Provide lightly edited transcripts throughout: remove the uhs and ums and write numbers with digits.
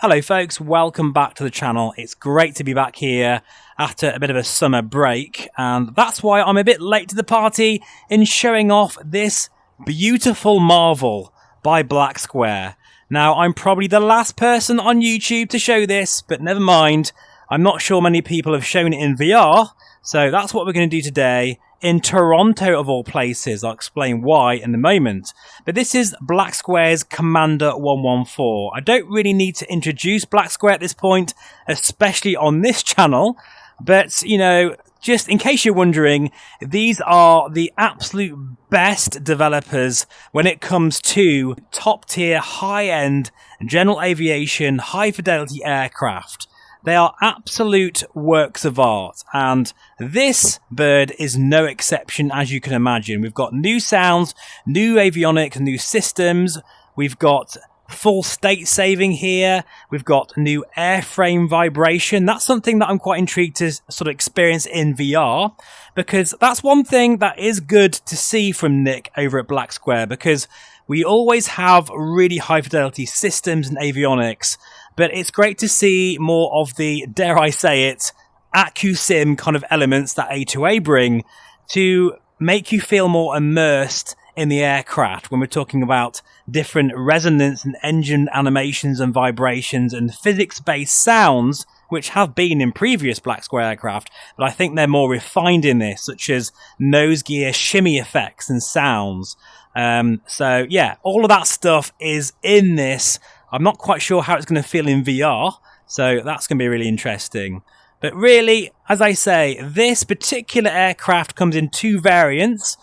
Hello folks, welcome back to the channel. It's great to be back here after a bit of a summer break, and that's why I'm a bit late to the party in showing off this beautiful marvel by Black Square. Now, I'm probably the last person on YouTube to show this, but never mind. I'm not sure many people have shown it in VR, so that's what we're going to do today in Toronto of all places. I'll explain why in a moment. But this is Black Square's Commander 114. I don't really need to introduce Black Square at this point, especially on this channel. But, you know, just in case you're wondering, these are the absolute best developers when it comes to top-tier, high-end general aviation, high-fidelity aircraft. They are absolute works of art, and this bird is no exception, as you can imagine. We've got new sounds, new avionics, new systems. We've got full state saving here. We've got new airframe vibration. That's something that I'm quite intrigued to sort of experience in VR, because that's one thing that is good to see from Nick over at Black Square, because we always have really high fidelity systems and avionics. But it's great to see more of the, dare I say it, AccuSim kind of elements that A2A bring to make you feel more immersed in the aircraft when we're talking about different resonance and engine animations and vibrations and physics-based sounds, which have been in previous Black Square aircraft, but I think they're more refined in this, such as nose gear shimmy effects and sounds. So yeah, all of that stuff is in this. I'm not quite sure how it's going to feel in VR, so that's going to be really interesting. But really, as I say, this particular aircraft comes in two variants.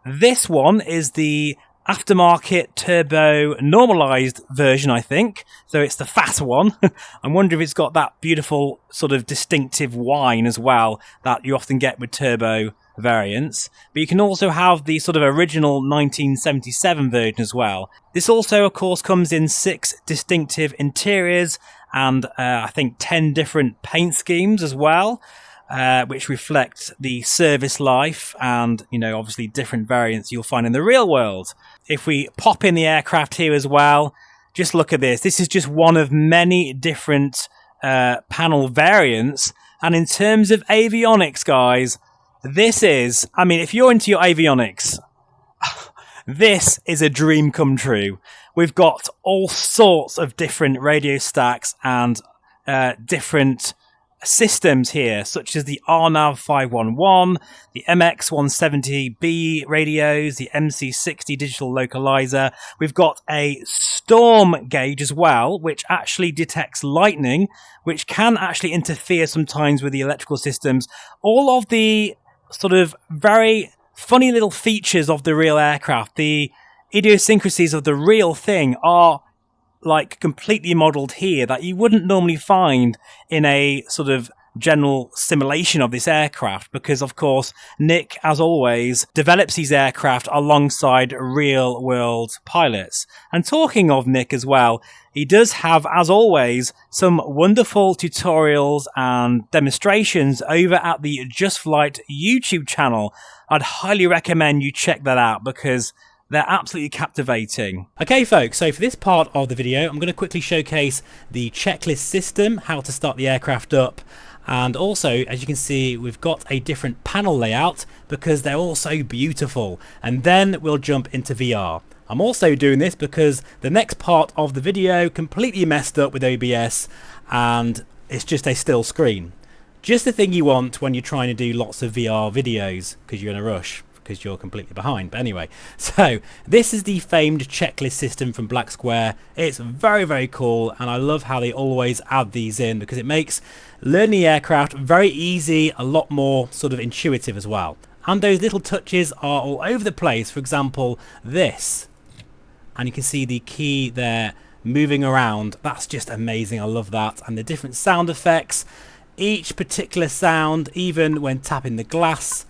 This one is the aftermarket turbo normalized version, I think. So it's the fat one. I wonder if it's got that beautiful sort of distinctive whine as well that you often get with turbo variants. But you can also have the sort of original 1977 version as well. This also, of course, comes in 6 distinctive interiors and I think 10 different paint schemes as well, which reflect the service life and, you know, obviously different variants you'll find in the real world. If we pop in the aircraft here as well, just look at this. This is just one of many different panel variants. And in terms of avionics, guys, this is, I mean, if you're into your avionics, this is a dream come true. We've got all sorts of different radio stacks and different systems here, such as the RNAV 511, the MX170B radios, the MC60 digital localizer. We've got a storm gauge as well, which actually detects lightning, which can actually interfere sometimes with the electrical systems. All of the sort of very funny little features of the real aircraft, the idiosyncrasies of the real thing, are like completely modeled here that you wouldn't normally find in a sort of general simulation of this aircraft, because of course Nick, as always, develops these aircraft alongside real world pilots. And talking of Nick as well, he does have, as always, some wonderful tutorials and demonstrations over at the Just Flight YouTube channel. I'd highly recommend you check that out because they're absolutely captivating. Okay folks, so for this part of the video, I'm going to quickly showcase the checklist system, how to start the aircraft up, and also, as you can see, we've got a different panel layout because they're all so beautiful, and then we'll jump into VR. I'm also doing this because the next part of the video completely messed up with OBS and it's just a still screen. Just the thing you want when you're trying to do lots of VR videos because you're in a rush, because you're completely behind. But anyway, so this is the famed checklist system from Black Square. It's very, very cool, and I love how they always add these in because it makes learning the aircraft very easy, a lot more sort of intuitive as well. And those little touches are all over the place. For example, this, and you can see the key there moving around. That's just amazing. I love that. And the different sound effects, each particular sound, even when tapping the glass,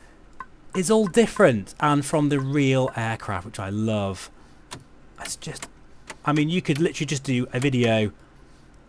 is all different and from the real aircraft, which I love. It's just, I mean, you could literally just do a video,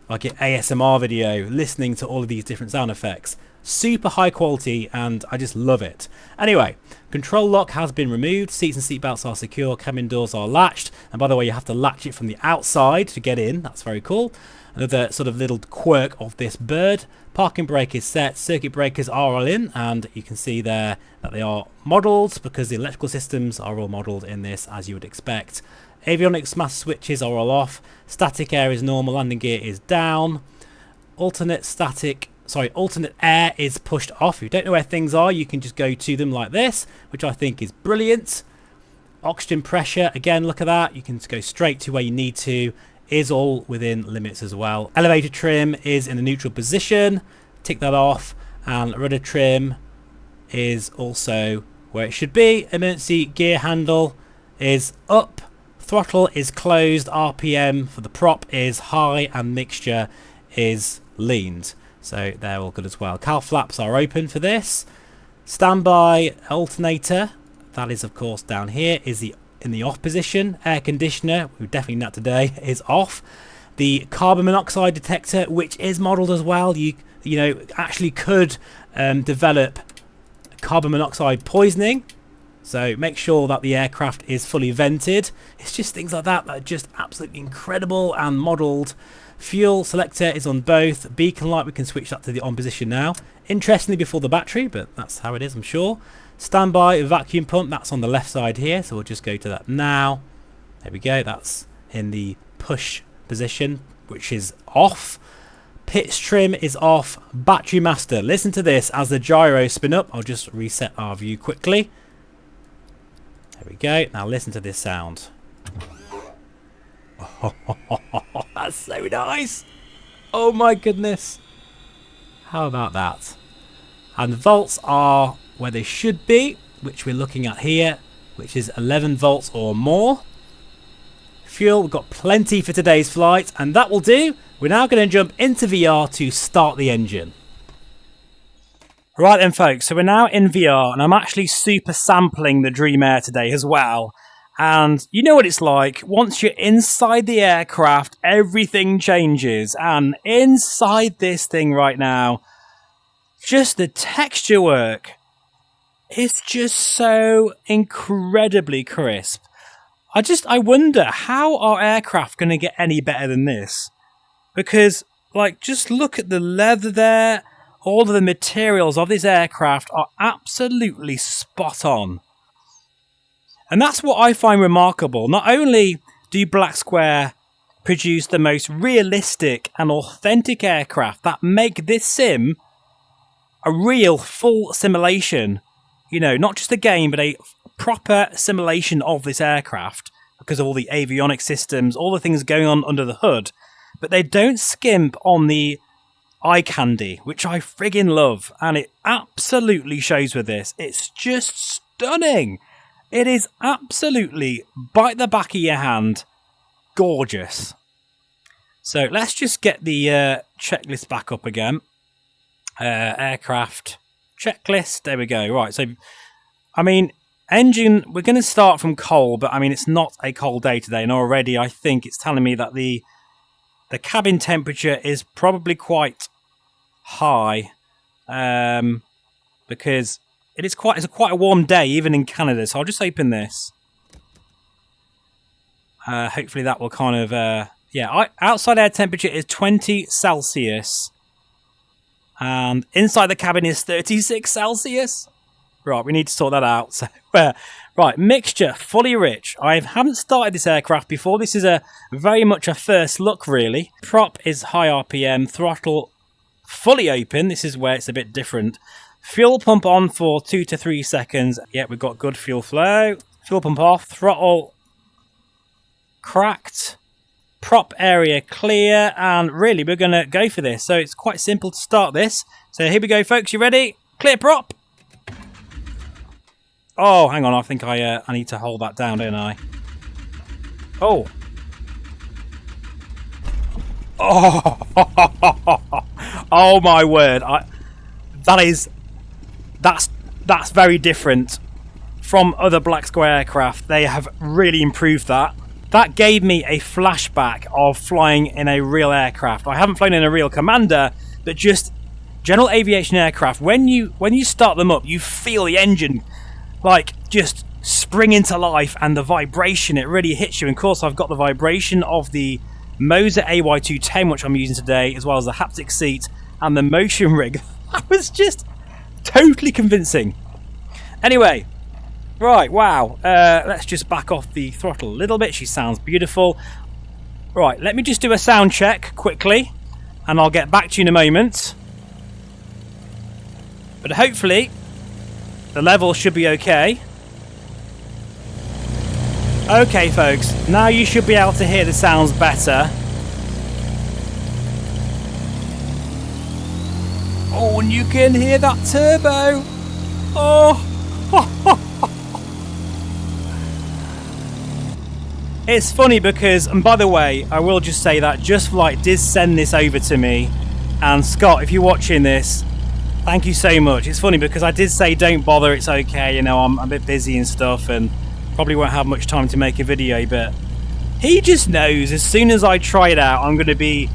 like an ASMR video, listening to all of these different sound effects. Super high quality, and I just love it. Anyway, control lock has been removed, seats and seat belts are secure, cabin doors are latched, and by the way, you have to latch it from the outside to get in. That's very cool. Another sort of little quirk of this bird. Parking brake is set, circuit breakers are all in, and you can see there that they are modelled because the electrical systems are all modelled in this, as you would expect. Avionics master switches are all off. Static air is normal, landing gear is down. Alternate air is pushed off. If you don't know where things are, you can just go to them like this, which I think is brilliant. Oxygen pressure, again, look at that. You can just go straight to where you need to. Is all within limits as well. Elevator trim is in the neutral position. Tick that off. And rudder trim is also where it should be. Emergency gear handle is up. Throttle is closed. RPM for the prop is high, and mixture is leaned. So they're all good as well. Cowl flaps are open for this. Standby alternator, that is of course down here, is in the off position. Air conditioner, we're definitely not today, is off. The carbon monoxide detector, which is modelled as well, you know actually could develop carbon monoxide poisoning. So make sure that the aircraft is fully vented. It's just things like that are just absolutely incredible and modelled. Fuel selector is on both. Beacon light, we can switch that to the on position now. Interestingly, before the battery, but that's how it is, I'm sure. Standby vacuum pump, that's on the left side here, so we'll just go to that now. There we go, that's in the push position, which is off. Pitch trim is off. Battery master, listen to this as the gyros spin up. I'll just reset our view quickly. There we go, now listen to this sound. Oh, that's so nice. Oh my goodness. How about that? And the volts are where they should be, which we're looking at here, which is 11 volts or more. Fuel, we've got plenty for today's flight, and that will do. We're now going to jump into VR to start the engine. Right then folks, so we're now in VR, and I'm actually super sampling the Dream Air today as well. And you know what it's like, once you're inside the aircraft, everything changes. And inside this thing right now, just the texture work is just so incredibly crisp. I wonder, how are aircraft going to get any better than this? Because, like, just look at the leather there. All of the materials of this aircraft are absolutely spot on. And that's what I find remarkable. Not only do Black Square produce the most realistic and authentic aircraft that make this sim a real full simulation, you know, not just a game, but a proper simulation of this aircraft because of all the avionics systems, all the things going on under the hood. But they don't skimp on the eye candy, which I friggin' love. And it absolutely shows with this. It's just stunning. It is absolutely, bite the back of your hand, gorgeous. So let's just get the checklist back up again. Aircraft checklist, there we go. Right, so, I mean, engine, we're going to start from cold, but I mean, it's not a cold day today, and already I think it's telling me that the cabin temperature is probably quite high, because it's quite a warm day, even in Canada. So I'll just open this. Hopefully that will kind of, outside air temperature is 20 Celsius. And inside the cabin is 36 Celsius. Right, we need to sort that out. So, right, mixture, fully rich. I haven't started this aircraft before. This is very much a first look, really. Prop is high RPM, throttle fully open. This is where it's a bit different. Fuel pump on for 2 to 3 seconds. Yeah, we've got good fuel flow. Fuel pump off. Throttle cracked. Prop area clear. And really, we're going to go for this. So it's quite simple to start this. So here we go, folks. You ready? Clear prop. Oh, hang on. I think I need to hold that down, don't I? Oh. Oh. Oh, my word. That's very different from other Black Square aircraft. They have really improved that. That gave me a flashback of flying in a real aircraft. I haven't flown in a real Commander, but just general aviation aircraft. When you start them up, you feel the engine like just spring into life, and the vibration, it really hits you. And of course, I've got the vibration of the Moser AY210, which I'm using today, as well as the haptic seat and the motion rig. That was just totally convincing. Anyway, right, wow. Let's just back off the throttle a little bit. She sounds beautiful. Right, let me just do a sound check quickly, and I'll get back to you in a moment. But hopefully, the level should be okay. Okay, folks, now you should be able to hear the sounds better. Oh, and you can hear that turbo. Oh. It's funny because, and by the way, I will just say that Just Flight did send this over to me. And Scott, if you're watching this, thank you so much. It's funny because I did say don't bother, it's okay, you know, I'm a bit busy and stuff, and probably won't have much time to make a video, but he just knows as soon as I try it out, I'm going to be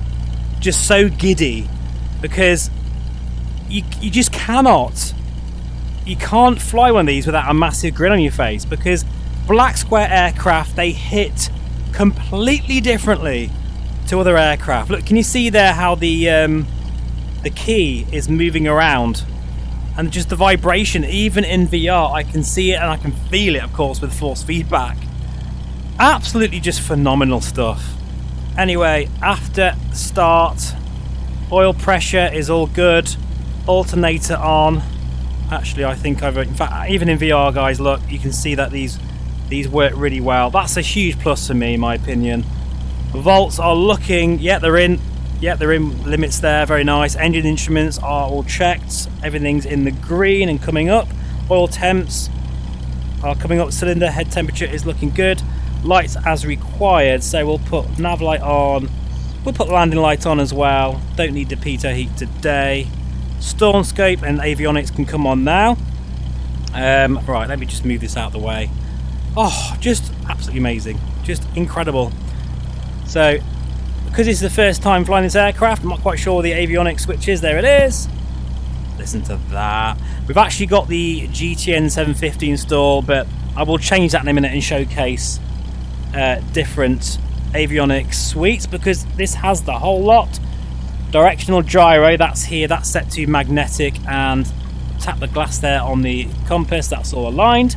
just so giddy, because you just cannot. You can't fly one of these without a massive grin on your face, because black square aircraft, they hit completely differently to other aircraft. Look, can you see there how the key is moving around? And just the vibration, even in VR, I can see it and I can feel it, of course, with force feedback. Absolutely just phenomenal stuff. Anyway, after start, oil pressure is all good. Alternator on. Actually, I think in fact, even in VR, guys, look, you can see that these work really well. That's a huge plus for me, in my opinion. Volts are looking, yeah, they're in limits there, very nice. Engine instruments are all checked, everything's in the green and coming up. Oil temps are coming up, cylinder head temperature is looking good. Lights as required, so we'll put nav light on, we'll put landing light on as well. Don't need the pitot heat today. Storm scope and avionics can come on now. Right, let me just move this out of the way. Oh, just absolutely amazing, just incredible. So because it's the first time flying this aircraft, I'm not quite sure the avionics switch is. There it is. Listen to that. We've actually got the GTN 750 installed, but I will change that in a minute and showcase different avionics suites, because this has the whole lot. Directional gyro, that's here, that's set to magnetic, and tap the glass there on the compass, that's all aligned.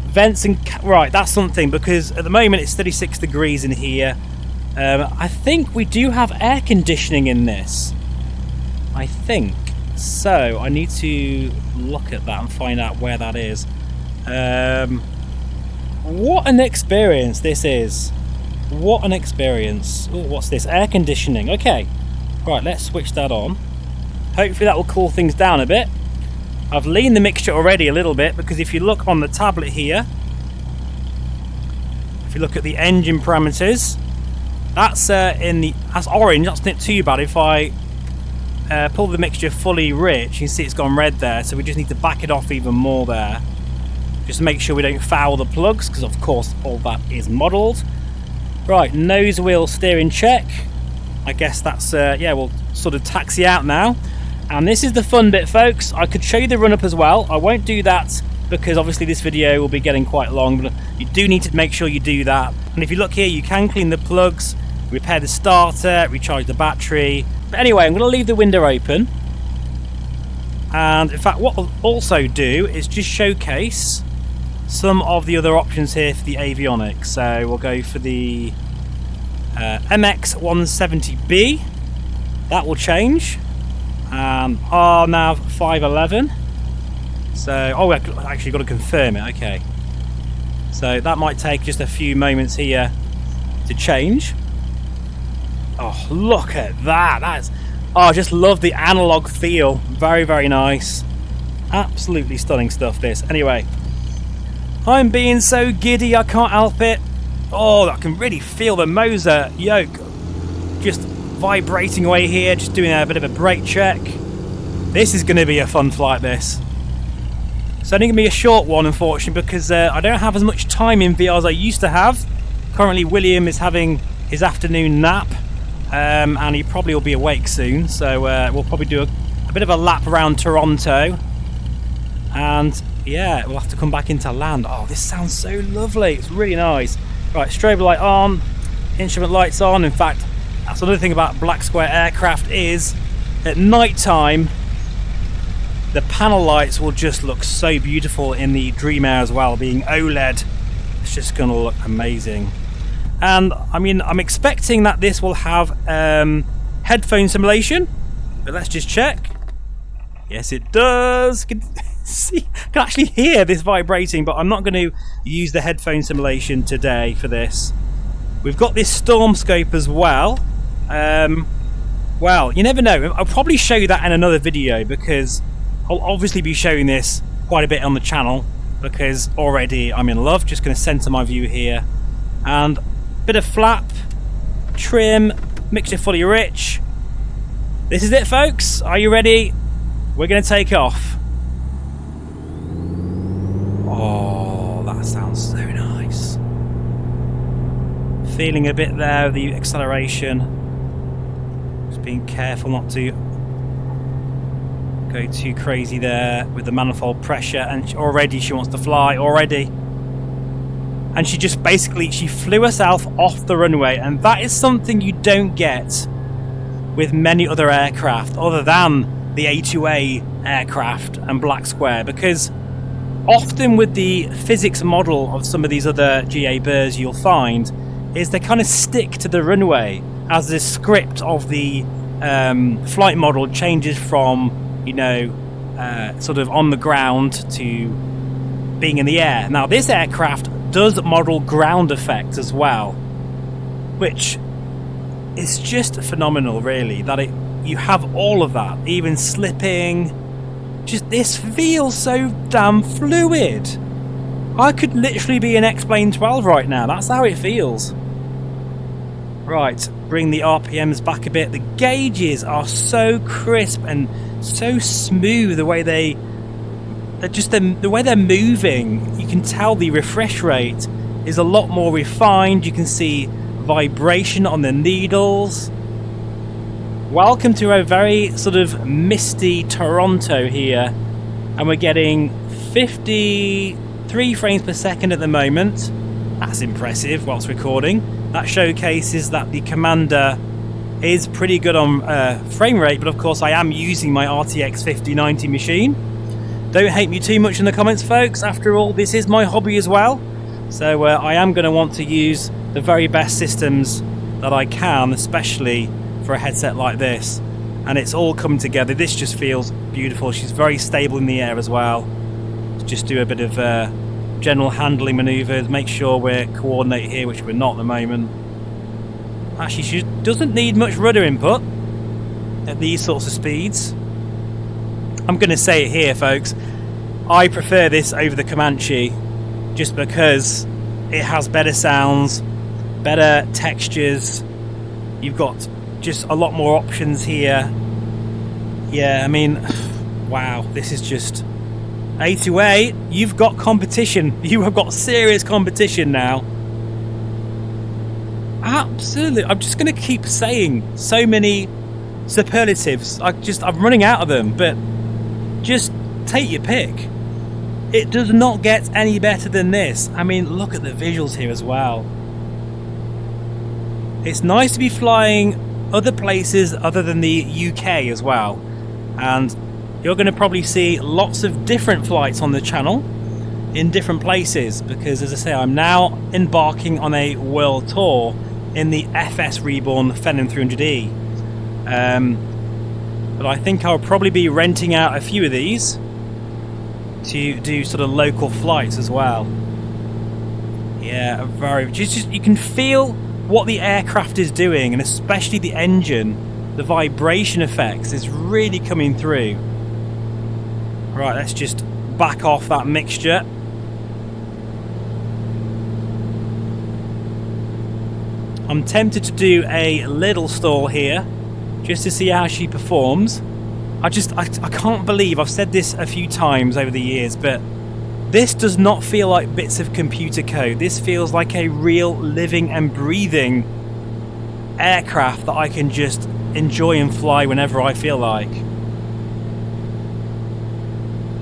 Vents and right, that's something, because at the moment it's 36 degrees in here. I think we do have air conditioning in this. I think so. I need to look at that and find out where that is. What an experience this is. What an experience. Ooh, what's this? Air conditioning. Okay. Right, let's switch that on. Hopefully that will cool things down a bit. I've leaned the mixture already a little bit, because if you look on the tablet here, if you look at the engine parameters, that's that's orange. That's not too bad. If I pull the mixture fully rich, you can see it's gone red there. So we just need to back it off even more there, just to make sure we don't foul the plugs, because of course all that is modelled. Right, nose wheel steering check. I guess that's yeah, we'll sort of taxi out now. And this is the fun bit, folks. I could show you the run-up as well. I won't do that because obviously this video will be getting quite long, but you do need to make sure you do that. And if you look here, you can clean the plugs, repair the starter, recharge the battery. But anyway, I'm going to leave the window open. And in fact, what I'll also do is just showcase some of the other options here for the avionics. So we'll go for the MX170B. That will change. RNAV 511. So, oh, we've actually got to confirm it. Okay. So that might take just a few moments here to change. Oh, look at that. That's, oh, I just love the analog feel. Very, very nice. Absolutely stunning stuff, this. Anyway, I'm being so giddy, I can't help it. Oh, I can really feel the Moser yoke just vibrating away here, just doing a bit of a brake check. This is going to be a fun flight, this. It's only going to be a short one, unfortunately, because I don't have as much time in VR as I used to have. Currently, William is having his afternoon nap, and he probably will be awake soon, so we'll probably do a bit of a lap around Toronto, and yeah, we'll have to come back into land. Oh, this sounds so lovely. It's really nice. Right, strobe light on. instrument lights on. In fact, that's another thing about black square aircraft is at night time the panel lights will just look so beautiful in the Dream Air as well, being OLED. It's just going to look amazing. And I mean, I'm expecting that this will have headphone simulation, but let's just check. Yes, it does. Can actually hear this vibrating, but I'm not going to use the headphone simulation today for this. We've got this storm scope as well. Well, you never know. I'll probably show you that in another video, because I'll obviously be showing this quite a bit on the channel, because already I'm in love. Just going to center my view here, and bit of flap, trim, mixture fully rich. This is it, folks. Are you ready? We're going to take off. Oh, that sounds so nice. Feeling a bit there of the acceleration. Just being careful not to go too crazy there with the manifold pressure, and already she wants to fly already. And she just basically, she flew herself off the runway, and that is something you don't get with many other aircraft other than the A2A aircraft and black square, because often with the physics model of some of these other GA birds you'll find is they kind of stick to the runway as the script of the flight model changes from, you know, sort of on the ground to being in the air. Now this aircraft does model ground effects as well, which is just phenomenal really, that you have all of that, even slipping. Just this feels so damn fluid. I could literally be in X-Plane 12 right now. That's how it feels. Right, bring the RPMs back a bit. The gauges are so crisp and so smooth. The way the way they're moving, you can tell the refresh rate is a lot more refined. You can see vibration on the needles. Welcome to a very sort of misty Toronto here, and we're getting 53 frames per second at the moment. That's impressive whilst recording. That showcases that the Commander is pretty good on frame rate, but of course I am using my RTX 5090 machine. Don't hate me too much in the comments, folks. After all, this is my hobby as well, so I am going to want to use the very best systems that I can, especially for a headset like this. And it's all coming together. This just feels beautiful. She's very stable in the air as well. Let's just do a bit of general handling maneuvers, make sure we're coordinated here, which we're not at the moment. Actually, she doesn't need much rudder input at these sorts of speeds. I'm going to say it here, folks, I prefer this over the Comanche, just because it has better sounds, better textures. You've got just a lot more options here. Yeah, I mean, wow, this is just A2A. You've got competition. You have got serious competition now. Absolutely. I'm just going to keep saying so many superlatives. I'm running out of them, but just take your pick. It does not get any better than this. I mean, look at the visuals here as well. It's nice to be flying other places other than the UK as well, and you're going to probably see lots of different flights on the channel in different places, because as I say, I'm now embarking on a world tour in the FS Reborn Phenom 300E, but I think I'll probably be renting out a few of these to do sort of local flights as well. Yeah, very just you can feel what the aircraft is doing, and especially the engine, the vibration effects is really coming through. Right, let's just back off that mixture. I'm tempted to do a little stall here just to see how she performs. I can't believe I've said this a few times over the years, but this does not feel like bits of computer code. This feels like a real living and breathing aircraft that I can just enjoy and fly whenever I feel like.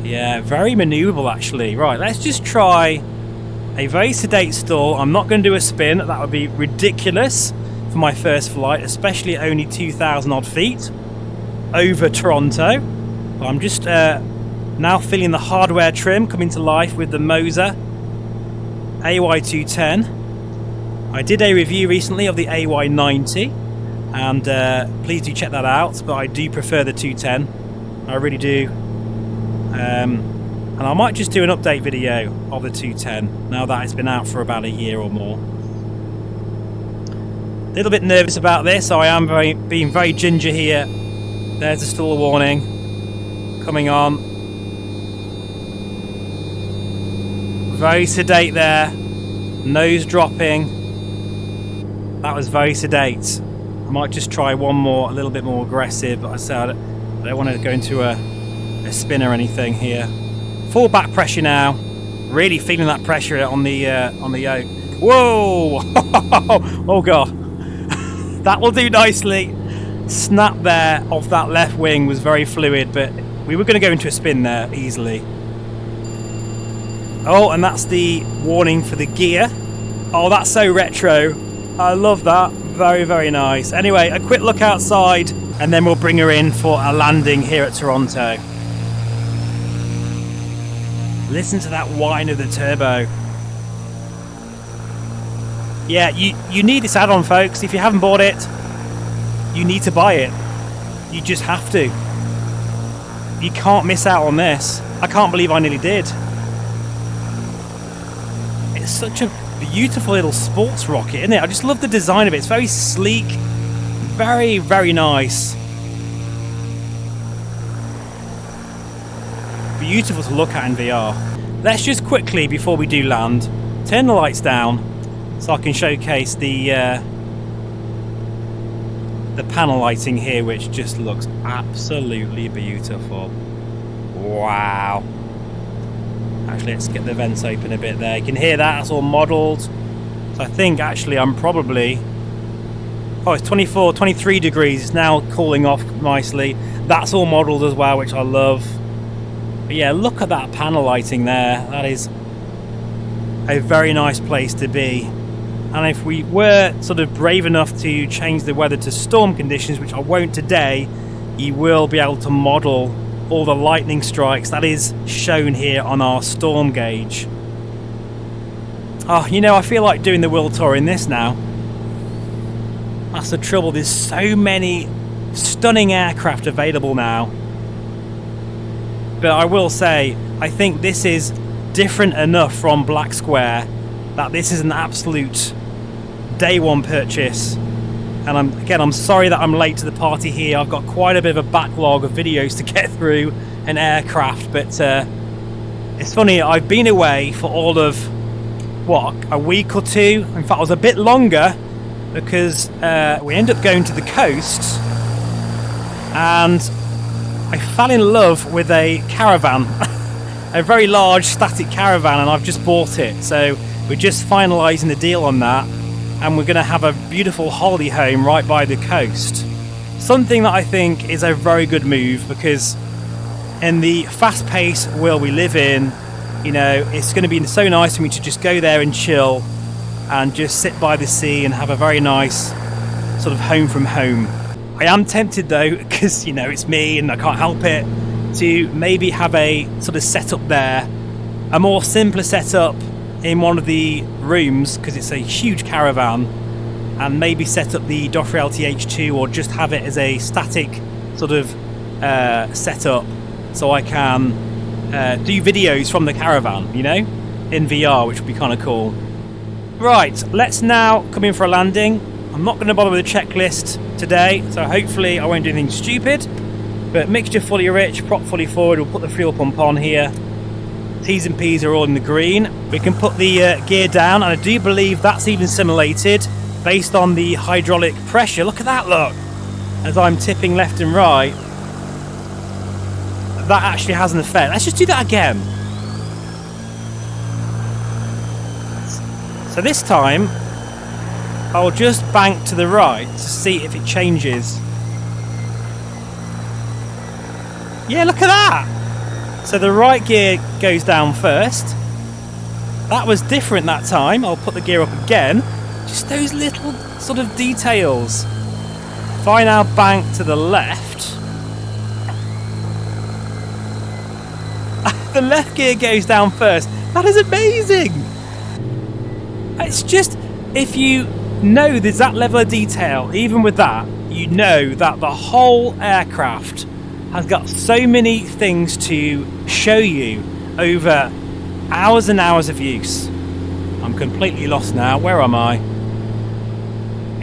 Yeah, very maneuverable actually. Right, let's just try A very sedate stall. I'm not going to do a spin. That would be ridiculous for my first flight, especially at only 2,000 odd feet over Toronto. But I'm just now feeling the hardware trim coming to life with the Moser AY210. I did a review recently of the AY90, and please do check that out, but I do prefer the 210. I really do. And I might just do an update video of the 210 now that it's been out for about a year or more. A little bit nervous about this, so I am being very ginger here. There's a stall warning coming on. Very sedate there, nose dropping. That was very sedate. I might just try one more, a little bit more aggressive, but I said I don't want to go into a spin or anything here. Full back pressure now. Really feeling that pressure on the yoke. Whoa! Oh god, that will do nicely. Snap there off that left wing was very fluid, but we were going to go into a spin there easily. Oh, and that's the warning for the gear. Oh, that's so retro. I love that. Very, very nice. Anyway, a quick look outside, and then we'll bring her in for a landing here at Toronto. Listen to that whine of the turbo. Yeah, you need this add-on, folks. If you haven't bought it, you need to buy it. You just have to. You can't miss out on this. I can't believe I nearly did. It's such a beautiful little sports rocket, isn't it? I just love the design of it. It's very sleek. Very, very nice. Beautiful to look at in VR. Let's just quickly, before we do land, turn the lights down so I can showcase the panel lighting here, which just looks absolutely beautiful. Wow. Actually, let's get the vents open a bit there. You can hear that, it's all modelled. So I think actually I'm probably... Oh, it's 24, 23 degrees. It's now cooling off nicely. That's all modelled as well, which I love. But yeah, look at that panel lighting there. That is a very nice place to be. And if we were sort of brave enough to change the weather to storm conditions, which I won't today, you will be able to model all the lightning strikes. That is shown here on our storm gauge. Oh, you know, I feel like doing the world tour in this now. That's the trouble. There's so many stunning aircraft available now. But I will say, I think this is different enough from Black Square that this is an absolute day one purchase. And I'm sorry that I'm late to the party here. I've got quite a bit of a backlog of videos to get through an aircraft. But it's funny, I've been away for all of, what, a week or two? In fact, it was a bit longer because we ended up going to the coast and I fell in love with a caravan, a very large static caravan, and I've just bought it. So we're just finalising the deal on that, and we're going to have a beautiful holiday home right by the coast. Something that I think is a very good move, because in the fast-paced world we live in, you know, it's going to be so nice for me to just go there and chill and just sit by the sea and have a very nice sort of home from home. I am tempted though, because you know it's me and I can't help it, to maybe have a sort of setup there, a more simpler setup in one of the rooms, because it's a huge caravan, and maybe set up the DOF Reality H4 or just have it as a static sort of setup, so I can do videos from the caravan, you know, in VR, which would be kind of cool. Right, let's now come in for a landing. I'm not going to bother with a checklist today, so hopefully I won't do anything stupid. But mixture fully rich, prop fully forward, we'll put the fuel pump on here. T's and P's are all in the green. We can put the gear down, and I do believe that's even simulated based on the hydraulic pressure. Look at that, look! As I'm tipping left and right, that actually has an effect. Let's just do that again. So this time, I'll just bank to the right to see if it changes. Yeah, look at that! So the right gear goes down first. That was different that time. I'll put the gear up again. Just those little sort of details. If I now bank to the left, the left gear goes down first. That is amazing. It's just, if you know there's that level of detail, even with that, you know that the whole aircraft has got so many things to show you over hours and hours of use. I'm completely lost now. Where am I?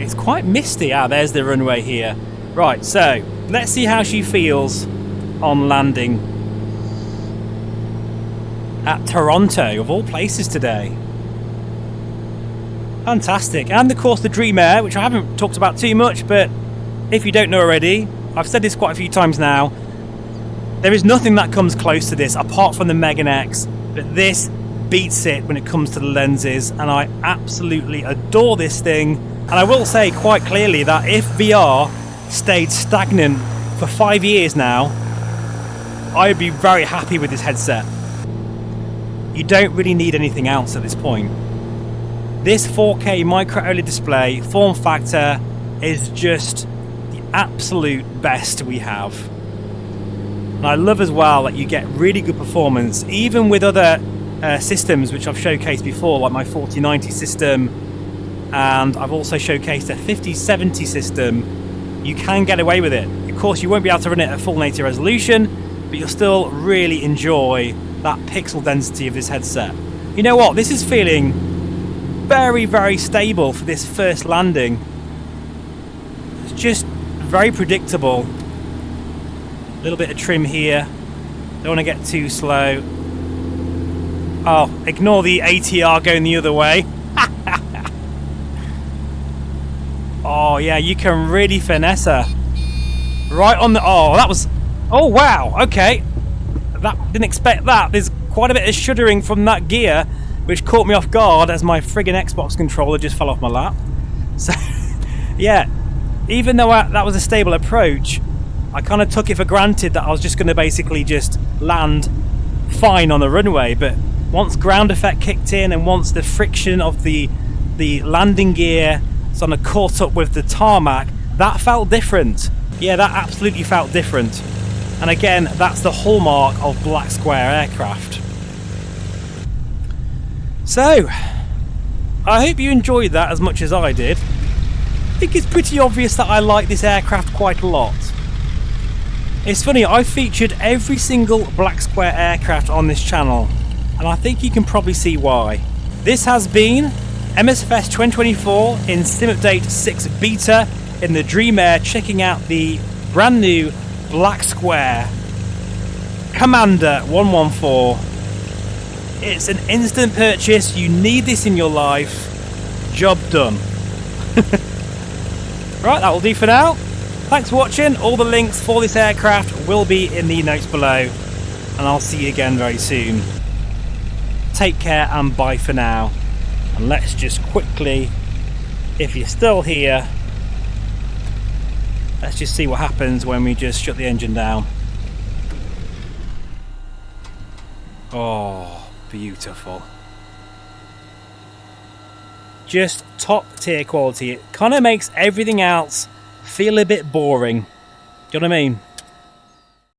It's quite misty. Ah, there's the runway here. Right, so let's see how she feels on landing at Toronto, of all places, today. Fantastic. And of course the Dream Air, which I haven't talked about too much, but if you don't know already, I've said this quite a few times now, there is nothing that comes close to this apart from the Megan X, but this beats it when it comes to the lenses, and I absolutely adore this thing. And I will say quite clearly that if VR stayed stagnant for 5 years now, I'd be very happy with this headset. You don't really need anything else at this point. This 4K micro OLED display form factor is just the absolute best we have. And I love as well that you get really good performance, even with other systems which I've showcased before, like my 4090 system, and I've also showcased a 5070 system. You can get away with it. Of course, you won't be able to run it at full native resolution, but you'll still really enjoy that pixel density of this headset. You know what? This is feeling very, very stable for this first landing. It's just very predictable. A little bit of trim here. Don't want to get too slow. Oh, ignore the ATR going the other way. Oh yeah, you can really finesse her. Right on the... Oh, that was... Oh wow, okay. Didn't expect that. There's quite a bit of shuddering from that gear, which caught me off guard as my friggin' Xbox controller just fell off my lap. So, yeah, even though that was a stable approach, I kind of took it for granted that I was just going to basically just land fine on the runway. But once ground effect kicked in, and once the friction of the landing gear sort of caught up with the tarmac, that felt different. Yeah, that absolutely felt different. And again, that's the hallmark of black square aircraft. So, I hope you enjoyed that as much as I did. I think it's pretty obvious that I like this aircraft quite a lot. It's funny, I've featured every single black square aircraft on this channel, and I think you can probably see why. This has been MSFS 2024 in Sim Update 6 Beta in the Dream Air, checking out the brand new black square Commander 114. It's an instant purchase. You need this in your life. Job done. Right, that will do for now. Thanks for watching. All the links for this aircraft will be in the notes below, and I'll see you again very soon. Take care and bye for now. And let's just quickly, if you're still here, let's just see what happens when we just shut the engine down. Oh, beautiful. Just top tier quality. It kind of makes everything else feel a bit boring. Do you know what I mean?